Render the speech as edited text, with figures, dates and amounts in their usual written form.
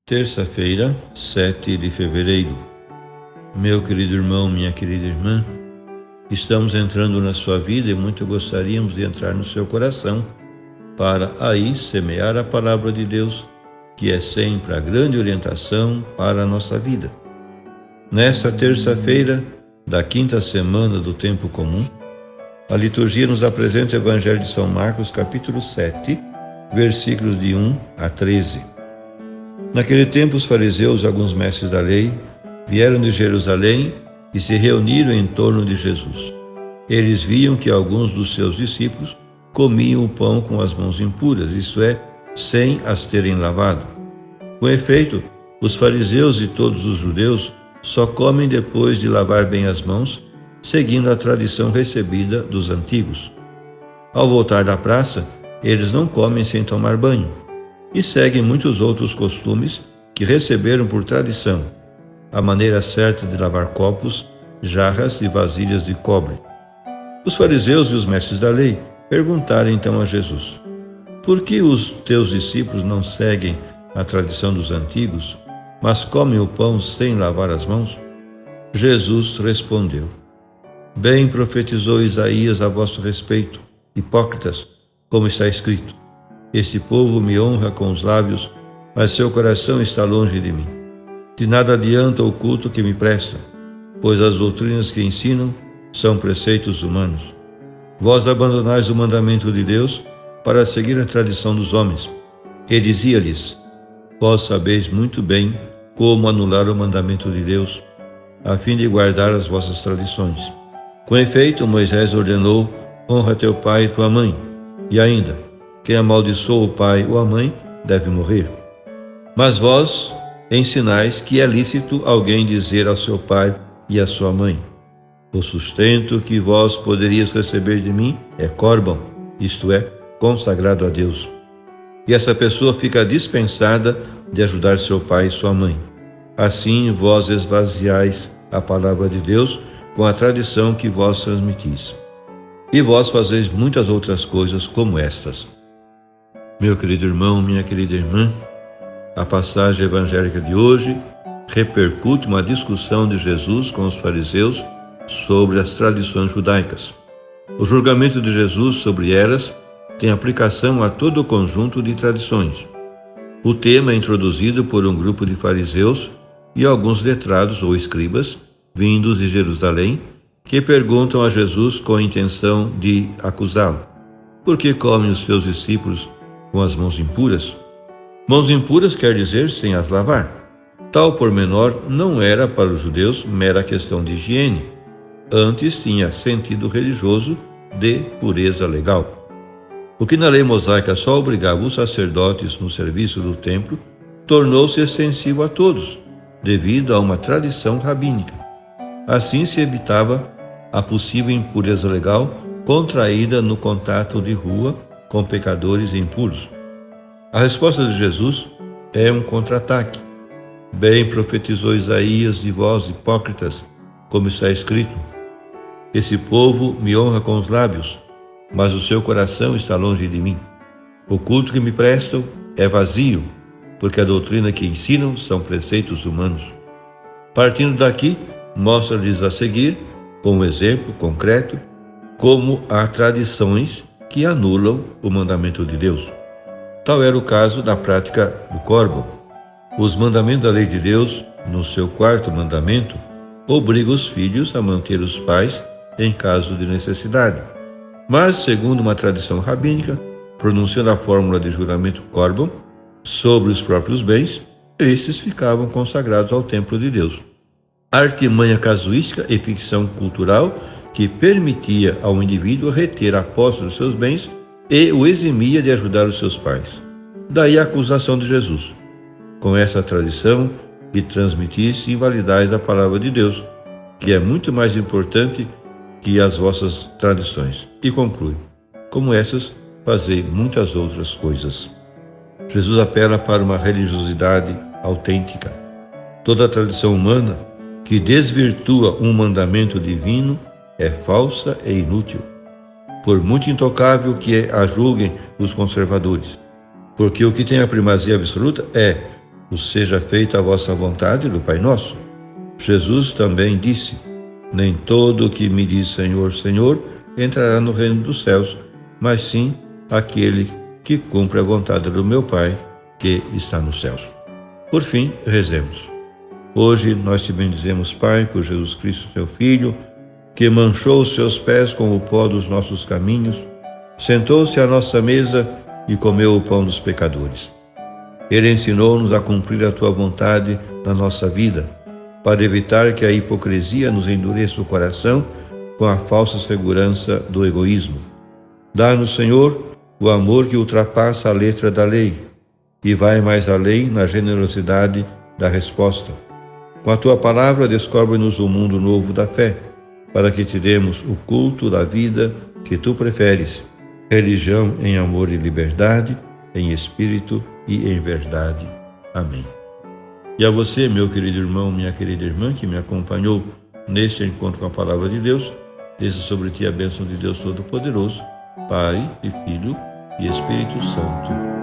Terça-feira, 7 de fevereiro. Meu querido irmão, minha querida irmã, estamos entrando na sua vida e muito gostaríamos de entrar no seu coração para aí semear a palavra de Deus, que é sempre a grande orientação para a nossa vida. Nesta terça-feira da quinta semana do tempo comum, a liturgia nos apresenta o Evangelho de São Marcos, capítulo 7, versículos de 1 a 13. Naquele tempo, os fariseus e alguns mestres da lei vieram de Jerusalém e se reuniram em torno de Jesus. Eles viam que alguns dos seus discípulos comiam o pão com as mãos impuras, isto é, sem as terem lavado. Com efeito, os fariseus e todos os judeus só comem depois de lavar bem as mãos, seguindo a tradição recebida dos antigos. Ao voltar da praça, eles não comem sem tomar banho e seguem muitos outros costumes que receberam por tradição, a maneira certa de lavar copos, jarras e vasilhas de cobre. Os fariseus e os mestres da lei perguntaram então a Jesus: por que os teus discípulos não seguem a tradição dos antigos, mas comem o pão sem lavar as mãos? Jesus respondeu: bem profetizou Isaías a vosso respeito, hipócritas, como está escrito: este povo me honra com os lábios, mas seu coração está longe de mim. De nada adianta o culto que me prestam, pois as doutrinas que ensinam são preceitos humanos. Vós abandonais o mandamento de Deus para seguir a tradição dos homens. E dizia-lhes: vós sabeis muito bem como anular o mandamento de Deus, a fim de guardar as vossas tradições. Com efeito, Moisés ordenou: honra teu pai e tua mãe, e ainda: quem amaldiçoa o pai ou a mãe deve morrer. Mas vós ensinais que é lícito alguém dizer ao seu pai e à sua mãe: o sustento que vós poderias receber de mim é córbão, isto é, consagrado a Deus. E essa pessoa fica dispensada de ajudar seu pai e sua mãe. Assim vós esvaziais a palavra de Deus com a tradição que vós transmitis. E vós fazeis muitas outras coisas como estas. Meu querido irmão, minha querida irmã, a passagem evangélica de hoje repercute uma discussão de Jesus com os fariseus sobre as tradições judaicas. O julgamento de Jesus sobre elas tem aplicação a todo o conjunto de tradições. O tema é introduzido por um grupo de fariseus e alguns letrados ou escribas, vindos de Jerusalém, que perguntam a Jesus com a intenção de acusá-lo: por que comem os teus discípulos com as mãos impuras? Mãos impuras quer dizer sem as lavar. Tal pormenor não era para os judeus mera questão de higiene, antes tinha sentido religioso de pureza legal. O que na lei mosaica só obrigava os sacerdotes no serviço do templo, tornou-se extensivo a todos, devido a uma tradição rabínica. Assim se evitava a possível impureza legal contraída no contato de rua com pecadores impuros. A resposta de Jesus é um contra-ataque. Bem profetizou Isaías de vós, hipócritas, como está escrito: esse povo me honra com os lábios, mas o seu coração está longe de mim. O culto que me prestam é vazio, porque a doutrina que ensinam são preceitos humanos. Partindo daqui, mostra-lhes a seguir, com um exemplo concreto, como há tradições que anulam o mandamento de Deus. Tal era o caso da prática do córbão. Os mandamentos da lei de Deus, no seu quarto mandamento, obrigam os filhos a manter os pais em caso de necessidade. Mas, segundo uma tradição rabínica, pronunciando a fórmula de juramento córbão sobre os próprios bens, estes ficavam consagrados ao templo de Deus. Artimanha casuística e ficção cultural que permitia ao indivíduo reter a posse dos seus bens e o eximia de ajudar os seus pais. Daí a acusação de Jesus: com essa tradição que transmitisse, invalidais a palavra de Deus, que é muito mais importante que as vossas tradições. E conclui: como essas, fazei muitas outras coisas. Jesus apela para uma religiosidade autêntica. Toda a tradição humana que desvirtua um mandamento divino é falsa e inútil, por muito intocável que a julguem os conservadores. Porque o que tem a primazia absoluta é o seja feita a vossa vontade do Pai Nosso. Jesus também disse: nem todo o que me diz Senhor, Senhor, entrará no reino dos céus, mas sim aquele que cumpre a vontade do meu Pai, que está nos céus. Por fim, rezemos. Hoje nós te bendizemos, Pai, por Jesus Cristo, teu Filho, que manchou os seus pés com o pó dos nossos caminhos, sentou-se à nossa mesa e comeu o pão dos pecadores. Ele ensinou-nos a cumprir a tua vontade na nossa vida, para evitar que a hipocrisia nos endureça o coração com a falsa segurança do egoísmo. Dá-nos, Senhor, o amor que ultrapassa a letra da lei e vai mais além na generosidade da resposta. Com a tua palavra, descobre-nos o mundo novo da fé, para que te demos o culto da vida que tu preferes, religião em amor e liberdade, em espírito e em verdade. Amém. E a você, meu querido irmão, minha querida irmã, que me acompanhou neste encontro com a Palavra de Deus, desça sobre ti a bênção de Deus Todo-Poderoso, Pai e Filho e Espírito Santo.